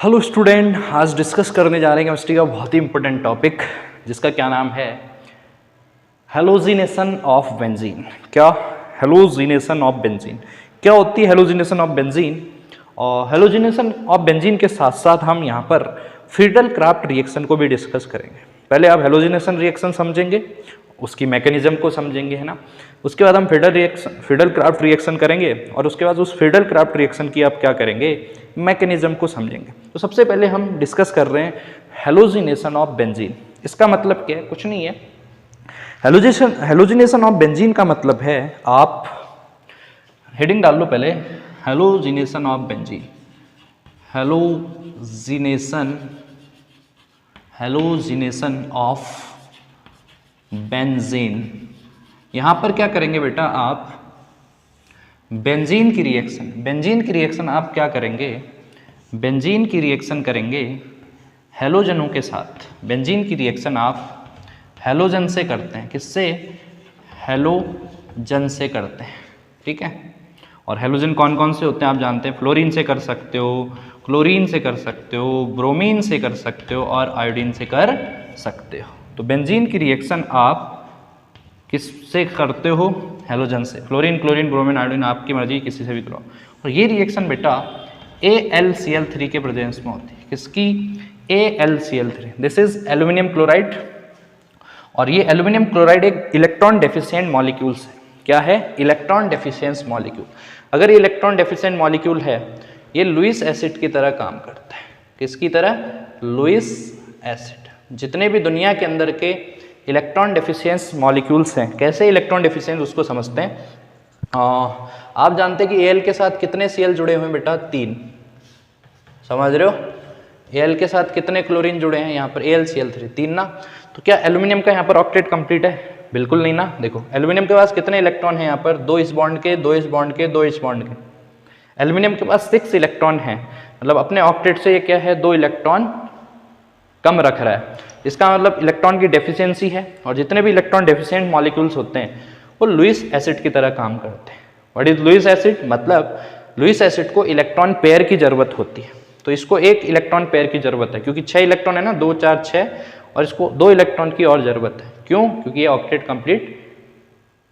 Hello student, आज discuss करने जा रहे हैं केमिस्ट्री का बहुत ही इंपॉर्टेंट टॉपिक जिसका क्या नाम है हेलोजिनेशन ऑफ बेंजीन। क्या हेलोजिनेशन ऑफ बेंजीन क्या होती है? हेलोजिनेशन ऑफ बेंजीन और हेलोजिनेशन ऑफ बेंजीन के साथ साथ हम यहाँ पर फ्रीडल क्राफ्ट रिएक्शन को भी डिस्कस करेंगे। पहले आप हेलोजिनेशन रिएक्शन समझेंगे, उसकी मैकेनिज्म को समझेंगे, है ना। उसके बाद हम फ्रीडल क्राफ्ट रिएक्शन करेंगे और उसके बाद उस फ्रीडल क्राफ्ट रिएक्शन की आप क्या करेंगे, मैकेनिज्म को समझेंगे। तो सबसे पहले हम डिस्कस कर रहे हैं हेलोजिनेशन ऑफ बेंजीन। इसका मतलब क्या है? कुछ नहीं है। हेलोजिनेशन ऑफ बेंजीन का मतलब है, आप हेडिंग डाल लो पहले, halogenation of benzene. Halogenation of benzene. यहां पर क्या करेंगे बेटा, आप बेंजीन की रिएक्शन आप क्या करेंगे, बेंजीन की रिएक्शन करेंगे हेलोजनों के साथ। बेंजीन की रिएक्शन आप हेलोजन से करते हैं। किससे? हेलोजन से करते हैं, ठीक है। और हेलोजन कौन कौन से होते हैं आप जानते हैं। फ्लोरीन से कर सकते हो, क्लोरीन से कर सकते हो, ब्रोमीन से कर सकते हो और आयोडीन से कर सकते हो। तो बेंजीन की रिएक्शन आप किससे करते हो? हेलोजन से। फ्लोरीन, क्लोरीन, ब्रोमीन, आयोडीन आपकी मर्जी, किसी से भी करो। और ये रिएक्शन बेटा AlCl3 के प्रेजेंस में होती है। किसकी? AlCl3। This is aluminium chloride. और ये एल्यूमिनियम क्लोराइड एक इलेक्ट्रॉन डेफिशिएंट मॉलिक्यूल है। क्या है? Electron deficient molecule. अगर ये इलेक्ट्रॉन डेफिशिएंट मॉलिक्यूल है, ये लुईस एसिड की तरह काम करता है। किसकी तरह? Lewis acid. जितने भी दुनिया के अंदर के इलेक्ट्रॉन डेफिशिएंस मॉलिक्यूल्स हैं, कैसे इलेक्ट्रॉन डेफिशिएंस उसको समझते हैं। आप जानते हैं कि Al के साथ कितने Cl जुड़े हुए हैं बेटा? 3। समझ रहे हो? Al के साथ कितने क्लोरीन जुड़े हैं यहाँ पर? AlCl3, 3 ना। तो क्या एल्यूमिनियम का यहाँ पर ऑक्टेट कंप्लीट है? बिल्कुल नहीं ना। देखो एल्यूमिनियम के पास कितने इलेक्ट्रॉन है यहाँ पर? 2 इस बॉन्ड के, 2 इस बॉन्ड के, 2 इस बॉन्ड के। एल्यूमिनियम के पास 6 इलेक्ट्रॉन है, मतलब अपने ऑक्टेट से ये क्या है, 2 इलेक्ट्रॉन कम रख रहा है। इसका मतलब इलेक्ट्रॉन की डेफिशिएंसी है। और जितने भी इलेक्ट्रॉन डेफिशिएंट मॉलिक्यूल्स होते हैं वो लुईस एसिड की तरह काम करते हैं। What is Lewis acid? मतलब लुईस एसिड को इलेक्ट्रॉन पेयर की जरूरत होती है। तो इसको एक इलेक्ट्रॉन पेयर की जरूरत है, क्योंकि 6 इलेक्ट्रॉन है ना, 2 4 6, और इसको 2 इलेक्ट्रॉन की और जरूरत है। क्यों? क्योंकि ये ऑक्टेट कंप्लीट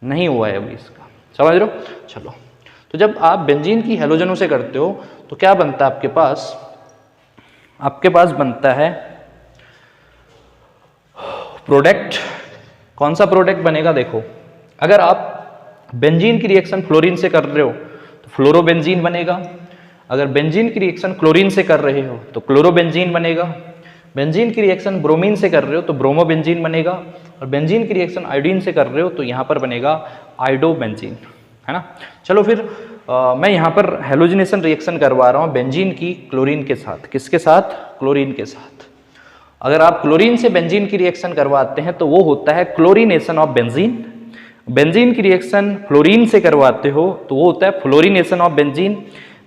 नहीं हुआ है अभी इसका। समझ रहे हो? चलो, तो जब आप बेंजीन की हेलोजनों से करते हो तो क्या बनता है आपके पास? आपके पास बनता है प्रोडक्ट। कौन सा प्रोडक्ट बनेगा? देखो, अगर आप बेंजीन की रिएक्शन फ्लोरीन से कर रहे हो तो फ्लोरोबेंजीन बनेगा। अगर बेंजीन की रिएक्शन क्लोरीन से कर रहे हो तो क्लोरोबेंजीन बनेगा। बेंजीन की रिएक्शन ब्रोमीन से कर रहे हो तो ब्रोमोबेंजीन बनेगा। और बेंजीन की रिएक्शन आयोडीन से कर रहे हो तो यहाँ पर बनेगा आयोडोबेंजीन, है ना। चलो फिर मैं यहाँ पर हेलोजिनेशन रिएक्शन करवा रहा हूँ बेंजीन की क्लोरीन के साथ। किसके साथ? क्लोरीन के साथ। अगर आप क्लोरीन से बेंजीन की रिएक्शन करवाते हैं तो वो होता है क्लोरीनेशन ऑफ बेंजीन। बेंजीन की रिएक्शन फ्लोरीन से करवाते हो तो वो होता है फ्लोरीनेशन ऑफ बेंजीन।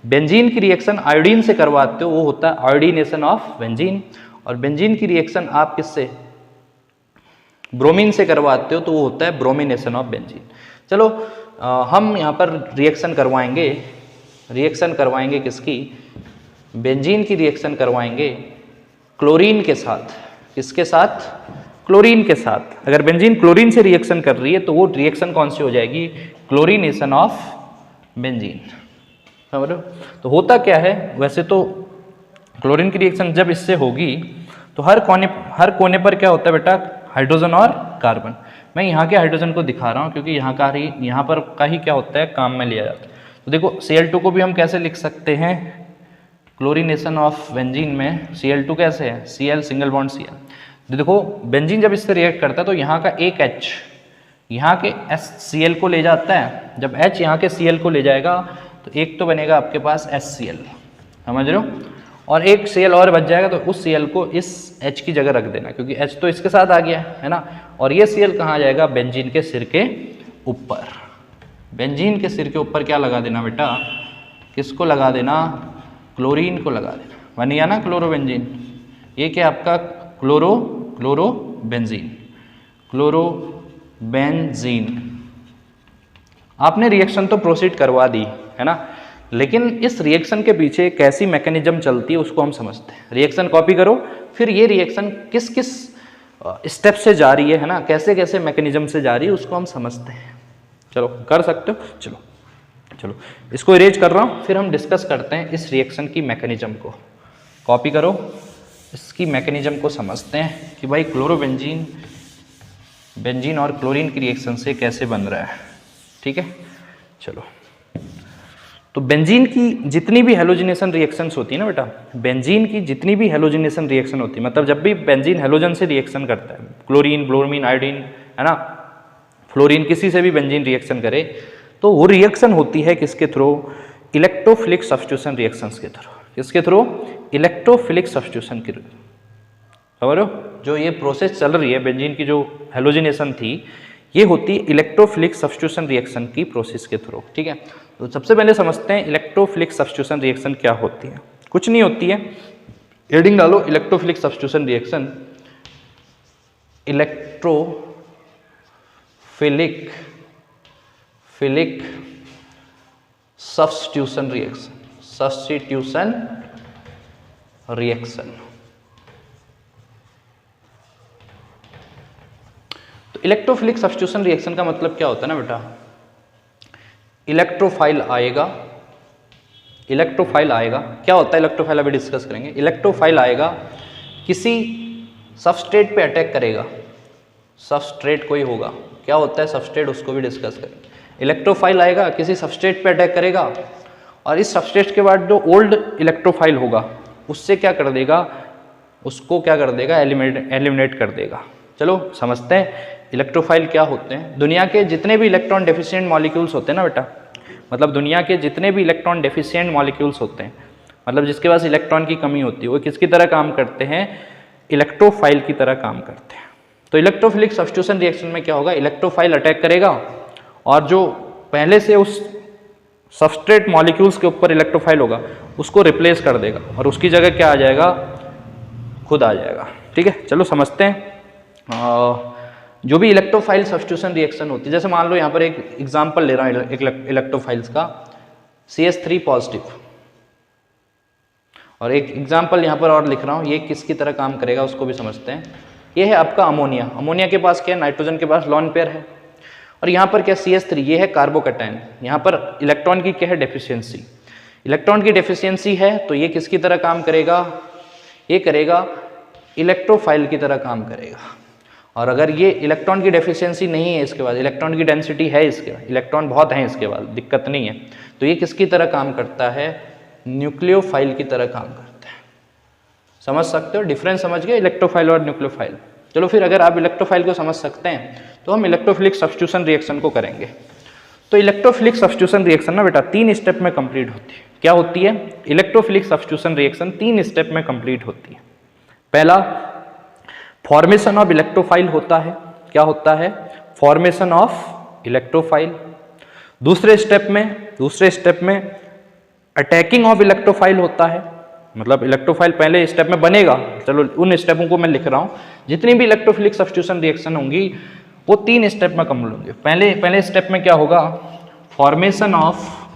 बेंजीन की रिएक्शन आयोडीन से करवाते हो वो होता है आयोडीनेशन ऑफ बेंजीन। और बेंजीन की रिएक्शन आप किससे? ब्रोमीन से करवाते हो तो वो होता है ब्रोमिनेशन ऑफ बेंजीन। चलो हम यहाँ पर रिएक्शन करवाएंगे किसकी? बेंजीन की रिएक्शन करवाएंगे क्लोरीन के साथ। किसके साथ? क्लोरीन के साथ। अगर बेंजीन क्लोरीन से रिएक्शन कर रही है तो वो रिएक्शन कौन सी हो जाएगी? Chlorination of benzene. समझ रहे हो? तो होता क्या है, वैसे तो क्लोरीन की रिएक्शन जब इससे होगी तो हर कोने पर क्या होता है बेटा? हाइड्रोजन और कार्बन। मैं यहाँ के हाइड्रोजन को दिखा रहा हूँ क्योंकि यहाँ पर का ही क्या होता है, काम में लिया जाता है। तो देखो Cl2 को भी हम कैसे लिख सकते हैं? क्लोरीनेशन ऑफ बेंजीन में Cl2 कैसे है? Cl single bond Cl। देखो बेंजीन जब इससे रिएक्ट करता है तो यहाँ का एक H यहाँ के Cl को ले जाता है। जब H यहाँ के Cl को ले जाएगा तो एक तो बनेगा आपके पास HCl। समझ रहे हो? और एक Cl और बच जाएगा तो उस Cl को इस H की जगह रख देना, क्योंकि H तो इसके साथ आ गया है ना। और ये Cl कहाँ आ जाएगा? बेंजीन के सिर के ऊपर। बेंजीन के सिर के ऊपर क्या लगा देना बेटा? किसको लगा देना? क्लोरीन को लगा देना। बन गया ना क्लोरोबेंजीन। ये क्या आपका? क्लोरोबेंजीन। आपने रिएक्शन तो प्रोसीड करवा दी, है ना। लेकिन इस रिएक्शन के पीछे कैसी मैकेनिज्म चलती है उसको हम समझते हैं। रिएक्शन कॉपी करो, फिर ये रिएक्शन किस किस स्टेप से जा रही है ना, कैसे कैसे मैकेनिज्म से जा रही है उसको हम समझते हैं। चलो कर सकते हो, चलो चलो इसको इरेज कर रहा हूँ, फिर हम डिस्कस करते हैं इस रिएक्शन की मैकेनिज्म को। कॉपी करो, इसकी मैकेनिज्म को समझते हैं कि भाई क्लोरोबेंजीन बेंजीन और क्लोरीन की रिएक्शन से कैसे बन रहा है। ठीक है, चलो तो बेंजीन की जितनी भी हेलोजिनेशन रिएक्शंस होती है ना बेटा, बेंजीन की जितनी भी हेलोजिनेशन रिएक्शन होती है, मतलब जब भी बेंजीन हेलोजन से रिएक्शन करता है, क्लोरीन, ब्रोमीन, आयोडीन है ना, फ्लोरीन, किसी से भी बेंजीन रिएक्शन करे तो वो रिएक्शन होती है किसके थ्रू? इलेक्ट्रोफिलिक सब्स्टिट्यूशन रिएक्शंस के थ्रू। किसके थ्रू? इलेक्ट्रोफिलिक सब्स्टिट्यूशन के थ्रू। समझ रहे हो? जो ये प्रोसेस चल रही है बेंजीन की जो हेलोजिनेशन थी, ये होती है इलेक्ट्रोफिलिक सब्स्टिट्यूशन रिएक्शन की प्रोसेस के थ्रू। ठीक है, तो सबसे पहले समझते हैं इलेक्ट्रोफिलिक सब्स्टिट्यूशन रिएक्शन क्या होती है। कुछ नहीं होती है, हेडिंग डालो electrophilic substitution reaction. Electrophilic substitution reaction. तो इलेक्ट्रोफिलिक सब्स्टिट्यूशन रिएक्शन का मतलब क्या होता है ना बेटा, इलेक्ट्रोफाइल आएगा। क्या होता है इलेक्ट्रोफाइल, अभी डिस्कस करेंगे। इलेक्ट्रोफाइल आएगा, किसी सबस्ट्रेट पे अटैक करेगा। सबस्ट्रेट कोई होगा, क्या होता है सबस्ट्रेट, उसको भी डिस्कस करेंगे। इलेक्ट्रोफाइल आएगा, किसी सबस्ट्रेट पे अटैक करेगा, और इस सबस्ट्रेट के बाद जो ओल्ड इलेक्ट्रोफाइल होगा उससे क्या कर देगा, उसको क्या कर देगा, एलिमिनेट कर देगा। चलो समझते हैं इलेक्ट्रोफाइल क्या होते हैं। दुनिया के जितने भी इलेक्ट्रॉन डेफिशिएंट मॉलिक्यूल्स होते हैं ना बेटा, मतलब दुनिया के जितने भी इलेक्ट्रॉन डेफिशिएंट मॉलिक्यूल्स होते हैं, मतलब जिसके पास इलेक्ट्रॉन की कमी होती है, वो किसकी तरह काम करते हैं, इलेक्ट्रोफाइल की तरह काम करते हैं। तो इलेक्ट्रोफिलिक सब्स्टिट्यूशन रिएक्शन में क्या होगा, इलेक्ट्रोफाइल अटैक करेगा और जो पहले से उस सबस्ट्रेट मॉलिक्यूल्स के ऊपर इलेक्ट्रोफाइल होगा उसको रिप्लेस कर देगा, और उसकी जगह क्या आ जाएगा, खुद आ जाएगा। ठीक है, चलो समझते हैं। जो भी इलेक्ट्रोफाइल सब्स्टिट्यूशन रिएक्शन होती है, जैसे मान लो यहाँ पर एक एग्जांपल ले रहा हूँ इलेक्ट्रोफाइल्स का, CH3 पॉजिटिव, और एक एग्जांपल यहाँ पर और लिख रहा हूँ, ये किसकी तरह काम करेगा उसको भी समझते हैं। ये है आपका अमोनिया। अमोनिया के पास क्या है, नाइट्रोजन के पास लॉन पेयर है, और यहाँ पर क्या CH3, ये है कार्बोकैटायन। यहाँ पर इलेक्ट्रॉन की क्या है, डेफिशिएंसी। इलेक्ट्रॉन की डेफिशिएंसी है तो ये किसकी तरह काम करेगा, ये करेगा इलेक्ट्रोफाइल की तरह काम करेगा। और अगर ये इलेक्ट्रॉन की डेफिशिएंसी नहीं है, इसके बाद इलेक्ट्रॉन की डेंसिटी है, इसके इलेक्ट्रॉन बहुत हैं, इसके बाद दिक्कत नहीं है, तो ये किसकी तरह काम करता है, न्यूक्लियोफाइल की तरह काम करता है। समझ सकते हो डिफरेंस, समझ गए इलेक्ट्रोफाइल और न्यूक्लियोफाइल। चलो फिर अगर आप इलेक्ट्रोफाइल को समझ सकते हैं तो हम इलेक्ट्रोफिलिक सब्स्टिट्यूशन रिएक्शन को करेंगे। तो इलेक्ट्रोफिलिक सब्स्टिट्यूशन रिएक्शन ना बेटा 3 स्टेप में कंप्लीट होती है। क्या होती है, इलेक्ट्रोफिलिक सब्स्टिट्यूशन रिएक्शन 3 स्टेप में कंप्लीट होती है। पहला फॉर्मेशन ऑफ इलेक्ट्रोफाइल होता है। क्या होता है, फॉर्मेशन ऑफ इलेक्ट्रोफाइल। दूसरे स्टेप में अटैकिंग ऑफ इलेक्ट्रोफाइल होता है, मतलब इलेक्ट्रोफाइल पहले स्टेप में बनेगा। चलो उन स्टेपों को मैं लिख रहा हूं, जितनी भी इलेक्ट्रोफिलिक सब्स्टिट्यूशन रिएक्शन होंगी वो 3 स्टेप में कंप्लीट होंगे। पहले स्टेप में क्या होगा, फॉर्मेशन ऑफ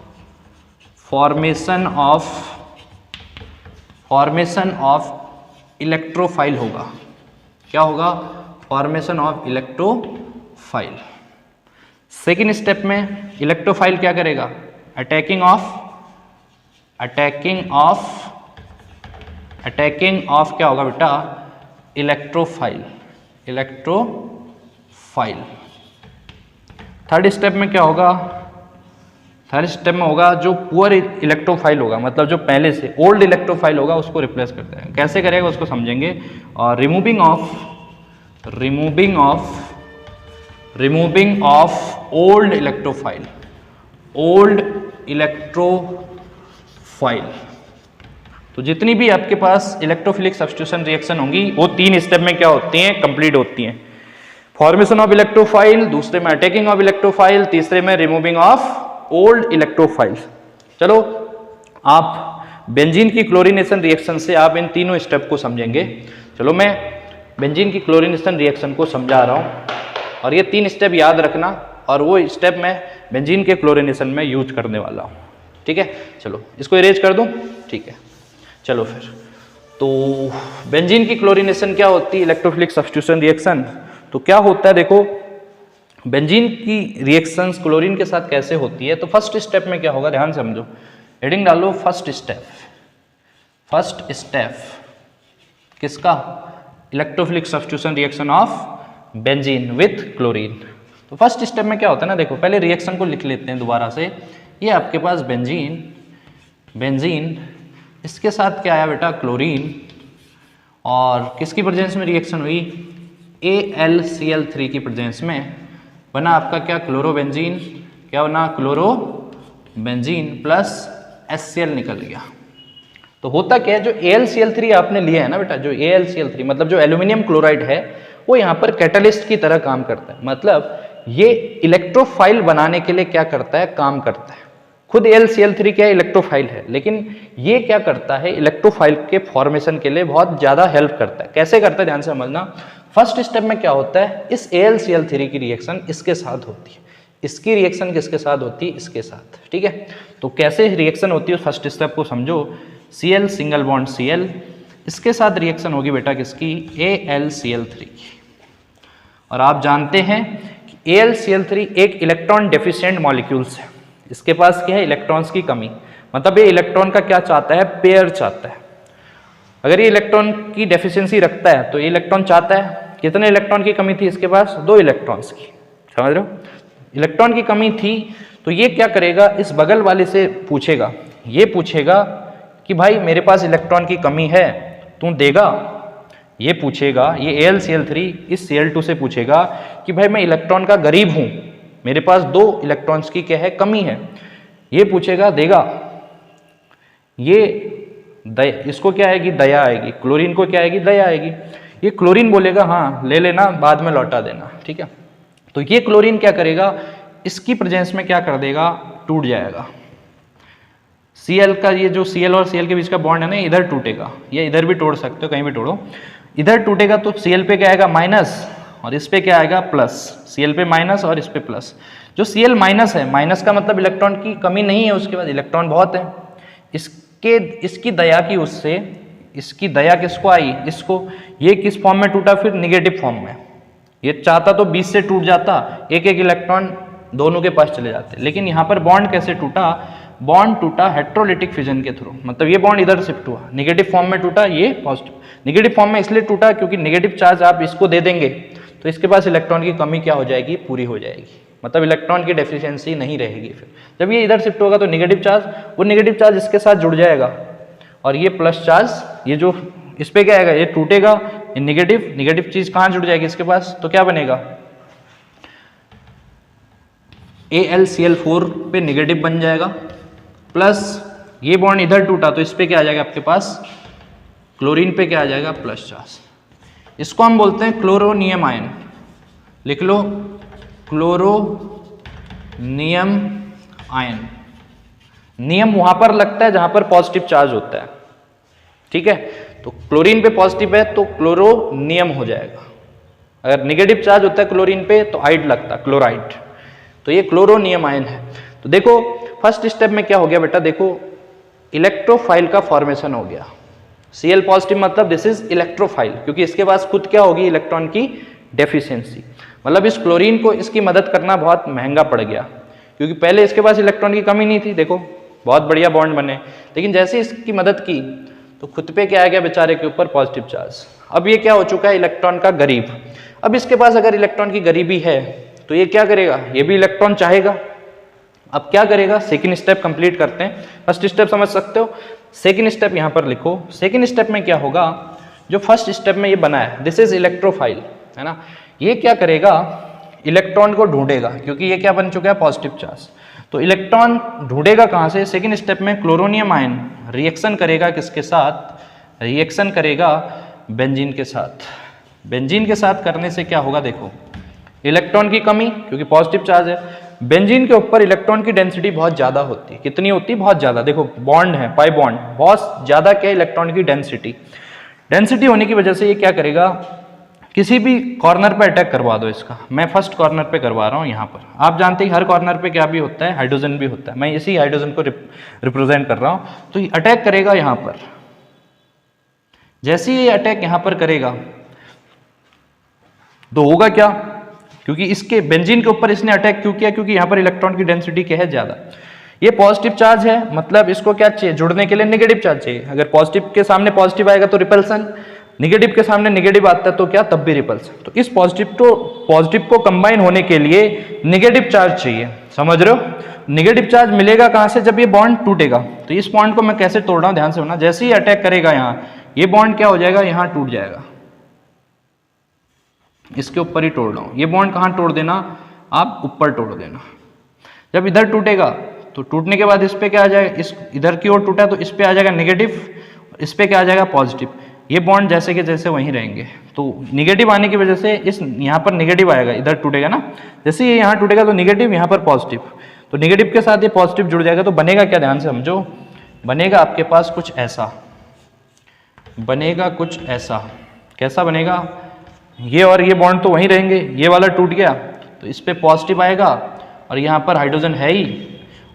इलेक्ट्रोफाइल होगा। क्या होगा, formation of electrophile. Second step में इलेक्ट्रोफाइल क्या करेगा, अटैकिंग ऑफ क्या होगा बेटा, इलेक्ट्रोफाइल। थर्ड स्टेप में क्या होगा, थर्ड स्टेप में होगा जो पुअर इलेक्ट्रोफाइल होगा, मतलब जो पहले से ओल्ड इलेक्ट्रोफाइल होगा उसको रिप्लेस करते हैं। कैसे करेगा उसको समझेंगे। और रिमूविंग ऑफ ओल्ड इलेक्ट्रोफाइल। तो जितनी भी आपके पास इलेक्ट्रोफिलिक सब्स्टिट्यूशन रिएक्शन होंगी वो 3 स्टेप में क्या होती हैं, कंप्लीट होती हैं। फॉर्मेशन ऑफ इलेक्ट्रोफाइल, दूसरे में अटैकिंग ऑफ इलेक्ट्रोफाइल, तीसरे में रिमूविंग ऑफ ओल्ड इलेक्ट्रोफाइल। चलो आप बेंजीन की क्लोरीनेशन रिएक्शन से आप इन तीनों स्टेप को समझेंगे। चलो मैं बेंजीन की क्लोरीनेशन रिएक्शन को समझा रहा हूं, और ये 3 स्टेप याद रखना, और वो स्टेप मैं बेंजीन के क्लोरीनेशन में यूज करने वाला हूं। ठीक है, चलो इसको इरेज कर दूं, ठीक है। चलो फिर तो बेंजीन की क्लोरीनेशन क्या होती है, इलेक्ट्रोफिलिक सब्स्टिट्यूशन रिएक्शन। तो क्या होता है देखो, बेंजीन की रिएक्शंस क्लोरीन के साथ कैसे होती है। तो फर्स्ट स्टेप में क्या होगा, ध्यान से समझो, हेडिंग डालो फर्स्ट स्टेप। फर्स्ट स्टेप किसका, electrophilic substitution reaction of benzene with chlorine. तो फर्स्ट स्टेप में क्या होता है ना, देखो पहले रिएक्शन को लिख लेते हैं दोबारा से। ये आपके पास बेंजीन इसके साथ क्या आया बेटा, क्लोरीन, और किसकी प्रेजेंस में रिएक्शन हुई, AlCl3 की प्रेजेंस में बना आपका क्या, क्लोरोबेंजीन। क्या बना, क्लोरोबेंजीन प्लस HCl निकल गया। तो होता क्या है, जो AlCl3 आपने लिया है ना बेटा, जो AlCl3 मतलब जो एल्यूमिनियम क्लोराइड है, वो यहाँ पर कैटलिस्ट की तरह काम करता है। मतलब ये इलेक्ट्रोफाइल बनाने के लिए क्या करता है, काम करता है। खुद AlCl3 क्या इलेक्ट्रोफाइल है, लेकिन ये क्या करता है, इलेक्ट्रोफाइल के फॉर्मेशन के लिए बहुत ज्यादा हेल्प करता है। कैसे करता है, ध्यान से समझना। फर्स्ट स्टेप में क्या होता है, इस AlCl3 की रिएक्शन इसके साथ होती है, इसकी रिएक्शन किसके साथ होती है, इसके साथ, ठीक है। तो कैसे रिएक्शन होती है फर्स्ट स्टेप को समझो। Cl सिंगल बॉन्ड Cl, इसके साथ रिएक्शन होगी बेटा किसकी, AlCl3 की। और आप जानते हैं कि AlCl3 एक इलेक्ट्रॉन डेफिशिएंट मॉलिक्यूल्स है, इसके पास क्या है, इलेक्ट्रॉन्स की कमी। मतलब ये इलेक्ट्रॉन का क्या चाहता है, पेयर चाहता है। अगर ये इलेक्ट्रॉन की डेफिशिएंसी रखता है तो ये इलेक्ट्रॉन चाहता है, कितने इलेक्ट्रॉन की कमी थी इसके पास, 2 इलेक्ट्रॉन्स की, समझ रहे हो, इलेक्ट्रॉन की कमी थी। तो ये क्या करेगा, इस बगल वाले से पूछेगा, ये पूछेगा कि भाई मेरे पास इलेक्ट्रॉन की कमी है, तू देगा। ये पूछेगा, ये AlCl3 इस Cl2 से पूछेगा कि भाई मैं इलेक्ट्रॉन का गरीब हूं, मेरे पास 2 इलेक्ट्रॉन्स की क्या है, कमी है। ये पूछेगा, देगा। ये इसको क्या आएगी, दया आएगी। क्लोरीन को क्या आएगी, दया आएगी। ये क्लोरीन बोलेगा हाँ ले लेना, बाद में लौटा देना, ठीक है। तो ये क्लोरीन क्या करेगा, इसकी प्रेजेंस में क्या कर देगा, टूट जाएगा। Cl का ये जो Cl और Cl के बीच का बॉन्ड है ना, इधर टूटेगा, ये इधर भी तोड़ सकते हो, कहीं भी तोड़ो। इधर टूटेगा तो Cl पे क्या आएगा, माइनस, और इस पे क्या आएगा, प्लस। Cl पे माइनस और इस पे प्लस। जो Cl माइनस है, माइनस का मतलब इलेक्ट्रॉन की कमी नहीं है, उसके बाद इलेक्ट्रॉन बहुत है। इसकी दया की उससे, इसकी दया किसको आई, इसको। ये किस फॉर्म में टूटा, फिर निगेटिव फॉर्म में। ये चाहता तो 20 से टूट जाता, एक एक इलेक्ट्रॉन दोनों के पास चले जाते, लेकिन यहाँ पर बॉन्ड कैसे टूटा, बॉन्ड टूटा हेट्रोलिटिक फिजन के थ्रू। मतलब ये बॉन्ड इधर शिफ्ट हुआ, निगेटिव फॉर्म में टूटा, ये पॉजिटिव। निगेटिव फॉर्म में इसलिए टूटा क्योंकि निगेटिव चार्ज आप इसको दे देंगे तो इसके पास इलेक्ट्रॉन की कमी क्या हो जाएगी, पूरी हो जाएगी। मतलब इलेक्ट्रॉन की डेफिशिएंसी नहीं रहेगी। फिर जब ये इधर शिफ्ट होगा तो निगेटिव चार्ज, वो निगेटिव चार्ज इसके साथ जुड़ जाएगा, और ये प्लस चार्ज, ये जो इस पे क्या आएगा, ये टूटेगा, ये निगेटिव चीज कहाँ जुड़ जाएगी इसके पास, तो क्या बनेगा, AlCl4 पे निगेटिव बन जाएगा, प्लस ये बॉन्ड इधर टूटा तो इस पे क्या आ जाएगा आपके पास, क्लोरीन पे क्या आ जाएगा, प्लस चार्ज। इसको हम बोलते हैं क्लोरोनियम आयन। लिख लो, क्लोरोनियम आयन। नियम वहां पर लगता है जहां पर पॉजिटिव चार्ज होता है, ठीक है। तो क्लोरीन पे पॉजिटिव है तो क्लोरोनियम हो जाएगा। अगर निगेटिव चार्ज होता है क्लोरीन पे तो आइड लगता, क्लोराइड। तो ये क्लोरोनियम आयन है। तो देखो फर्स्ट स्टेप में क्या हो गया बेटा, देखो इलेक्ट्रोफाइल का फॉर्मेशन हो गया। Cl पॉजिटिव मतलब दिस इज इलेक्ट्रोफाइल, क्योंकि इसके पास खुद क्या होगी, इलेक्ट्रॉन की डेफिशिएंसी। मतलब इस क्लोरीन को इसकी मदद करना बहुत महंगा पड़ गया, क्योंकि पहले इसके पास इलेक्ट्रॉन की कमी नहीं थी, देखो बहुत बढ़िया बॉन्ड बने, लेकिन जैसे इसकी मदद की तो खुद पे क्या आ गया बेचारे के ऊपर, पॉजिटिव चार्ज। अब ये क्या हो चुका है, इलेक्ट्रॉन का गरीब। अब इसके पास अगर इलेक्ट्रॉन की गरीबी है तो ये क्या करेगा, ये भी इलेक्ट्रॉन चाहेगा। अब क्या करेगा, सेकंड स्टेप कंप्लीट करते हैं। फर्स्ट स्टेप समझ सकते हो, सेकंड स्टेप यहां पर लिखो। सेकंड स्टेप में क्या होगा, जो फर्स्ट स्टेप में ये बना है, दिस इज इलेक्ट्रोफाइल, है ना। ये क्या करेगा, इलेक्ट्रॉन को ढूंढेगा, क्योंकि ये क्या बन चुका है, पॉजिटिव चार्ज। तो इलेक्ट्रॉन ढूंढेगा कहां से, सेकंड स्टेप में क्लोरोनियम आयन रिएक्शन करेगा किसके साथ, रिएक्शन करेगा बेंजीन के साथ। बेंजीन के साथ करने से क्या होगा, देखो इलेक्ट्रॉन की कमी, क्योंकि पॉजिटिव चार्ज है। बेंजीन के ऊपर इलेक्ट्रॉन की डेंसिटी बहुत ज्यादा होती है। कितनी होती है, बहुत ज्यादा। देखो बॉन्ड है, पाई बॉन्ड, बहुत ज्यादा क्या इलेक्ट्रॉन की डेंसिटी। डेंसिटी होने की वजह से ये क्या करेगा, किसी भी कॉर्नर पे अटैक करवा दो इसका, मैं फर्स्ट कॉर्नर पे करवा रहा हूँ यहाँ पर। आप जानते हैं हर कॉर्नर पे क्या भी होता है, हाइड्रोजन भी होता है। मैं इसी हाइड्रोजन को रिप्रेजेंट कर रहा हूँ। तो ये अटैक करेगा यहाँ पर। जैसे ये अटैक यहाँ पर करेगा तो होगा क्या, क्योंकि इसके बेंजीन के ऊपर इसने अटैक क्यों किया, क्योंकि यहाँ पर इलेक्ट्रॉन की डेंसिटी क्या है, ज्यादा। ये पॉजिटिव चार्ज है, मतलब इसको क्या चाहिए, जुड़ने के लिए नेगेटिव चार्ज चाहिए। अगर पॉजिटिव के सामने पॉजिटिव आएगा तो रिपल्सन, नेगेटिव के सामने नेगेटिव आता है तो क्या, तब भी रिपल्सन। तो इस पॉजिटिव को कंबाइन होने के लिए नेगेटिव चार्ज चाहिए, समझ रहे हो। नेगेटिव चार्ज मिलेगा कहां से, जब ये बॉन्ड टूटेगा। तो इस बॉन्ड को मैं कैसे तोड़ रहा हूं, ध्यान से होना। जैसे ही अटैक करेगा यहाँ, ये बॉन्ड क्या हो जाएगा, यहाँ टूट जाएगा। इसके ऊपर ही तोड़ रहा हूं। ये बॉन्ड कहां तोड़ देना, आप ऊपर तोड़ देना। जब इधर टूटेगा तो टूटने के बाद इस पे क्या आ जाएगा, इस इधर की ओर टूटा तो इस पे आ जाएगा नेगेटिव, इस पे क्या आ जाएगा, पॉजिटिव। ये बॉन्ड जैसे के जैसे वहीं रहेंगे। तो नेगेटिव आने की वजह से इस यहाँ पर नेगेटिव आएगा, इधर टूटेगा ना। जैसे ये यहाँ टूटेगा तो नेगेटिव, यहाँ पर पॉजिटिव। तो नेगेटिव के साथ ये पॉजिटिव जुड़ जाएगा। तो बनेगा क्या, ध्यान से समझो। बनेगा आपके पास कुछ ऐसा, बनेगा कुछ ऐसा। कैसा बनेगा, ये और ये बॉन्ड तो वहीं रहेंगे, ये वाला टूट गया तो इस पे पॉजिटिव आएगा और यहाँ पर हाइड्रोजन है ही,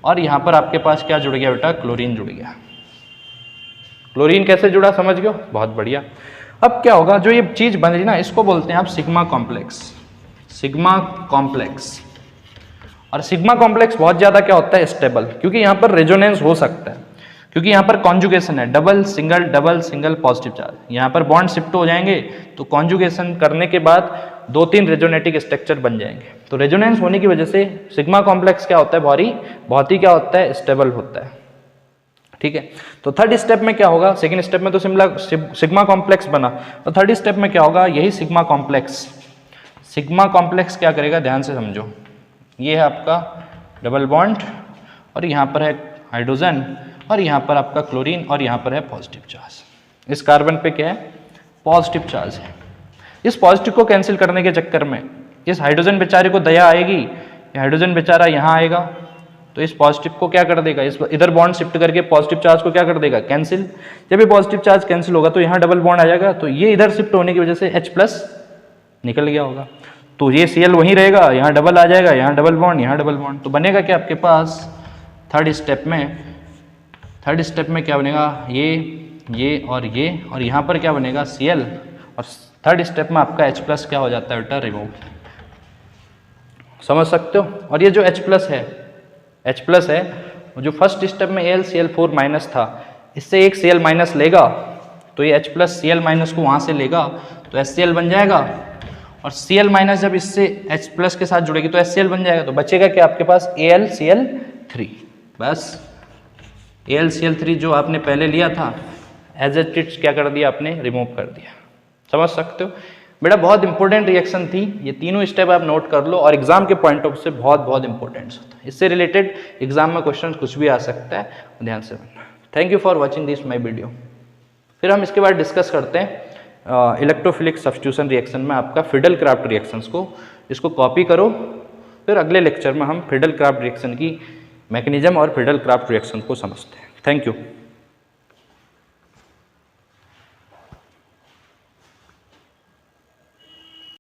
और यहाँ पर आपके पास क्या जुड़ गया बेटा, क्लोरीन जुड़ गया। क्लोरीन कैसे जुड़ा, समझ गए, बहुत बढ़िया। अब क्या होगा, जो ये चीज बन रही ना, इसको बोलते हैं आप सिग्मा कॉम्प्लेक्स। Sigma complex. और सिग्मा कॉम्प्लेक्स बहुत ज्यादा क्या होता है, स्टेबल, क्योंकि यहाँ पर रेजोनेंस हो सकता है, क्योंकि यहाँ पर कॉन्जुगेशन है, डबल सिंगल पॉजिटिव चार्ज। यहाँ पर बॉन्ड शिफ्ट हो जाएंगे तो कॉन्जुगेशन करने के बाद 2-3 रेजोनेटिक स्ट्रक्चर बन जाएंगे। तो रेजोनेंस होने की वजह से सिग्मा कॉम्प्लेक्स क्या होता है, बहुत ही क्या होता है, स्टेबल होता है। ठीक है। तो थर्ड स्टेप में क्या होगा, सेकंड स्टेप में तो सिग्मा कॉम्प्लेक्स बना, तो थर्ड स्टेप में क्या होगा, यही सिग्मा कॉम्प्लेक्स क्या करेगा, ध्यान से समझो। ये है आपका डबल बॉन्ड और यहाँ पर है हाइड्रोजन और यहाँ पर आपका क्लोरीन और यहाँ पर है पॉजिटिव चार्ज। इस कार्बन पे क्या है, पॉजिटिव चार्ज है। इस पॉजिटिव को कैंसिल करने के चक्कर में इस हाइड्रोजन बेचारे को दया आएगी, ये हाइड्रोजन बेचारा यहाँ आएगा तो इस पॉजिटिव को क्या कर देगा, इस इधर बॉन्ड शिफ्ट करके पॉजिटिव चार्ज को क्या कर देगा, कैंसिल। जब ये पॉजिटिव चार्ज कैंसिल होगा तो यहाँ डबल बॉन्ड आ जाएगा, तो ये इधर शिफ्ट होने की वजह से H+ निकल गया होगा। तो ये Cl वहीं रहेगा, यहाँ डबल आ जाएगा, यहाँ डबल बॉन्ड, यहाँ डबल बॉन्ड। तो बनेगा क्या आपके पास थर्ड स्टेप में क्या बनेगा, ये और यहाँ पर क्या बनेगा, Cl। और थर्ड स्टेप में आपका H+ क्या हो जाता है बेटा, रिमूव। समझ सकते हो। और ये जो H+ है जो फर्स्ट स्टेप में AlCl4- था, इससे एक Cl- लेगा तो ये H+ Cl- को वहाँ से लेगा तो HCl बन जाएगा, और Cl- जब इससे H+ के साथ जुड़ेगी तो HCl बन जाएगा। तो बचेगा क्या आपके पास, AlCl3। बस AlCl3 जो आपने पहले लिया था एज इट इज क्या कर दिया आपने, रिमूव कर दिया। समझ सकते हो बेटा, बहुत इंपॉर्टेंट रिएक्शन थी। ये तीनों स्टेप आप नोट कर लो और एग्जाम के पॉइंट ऑफ से बहुत इंपॉर्टेंट होता है। इससे रिलेटेड एग्जाम में क्वेश्चन कुछ भी आ सकता है, ध्यान से पढ़ना। Thank you for watching this my video. फिर हम इसके बाद डिस्कस करते हैं इलेक्ट्रोफिलिक सब्स्टिट्यूशन रिएक्शन में आपका फिडल क्राफ्ट रिएक्शंस को। इसको कॉपी करो, फिर अगले लेक्चर में हम फिडल क्राफ्ट रिएक्शन की मैकेनिज्म और फिडल क्राफ्ट रिएक्शन को समझते हैं। Thank you.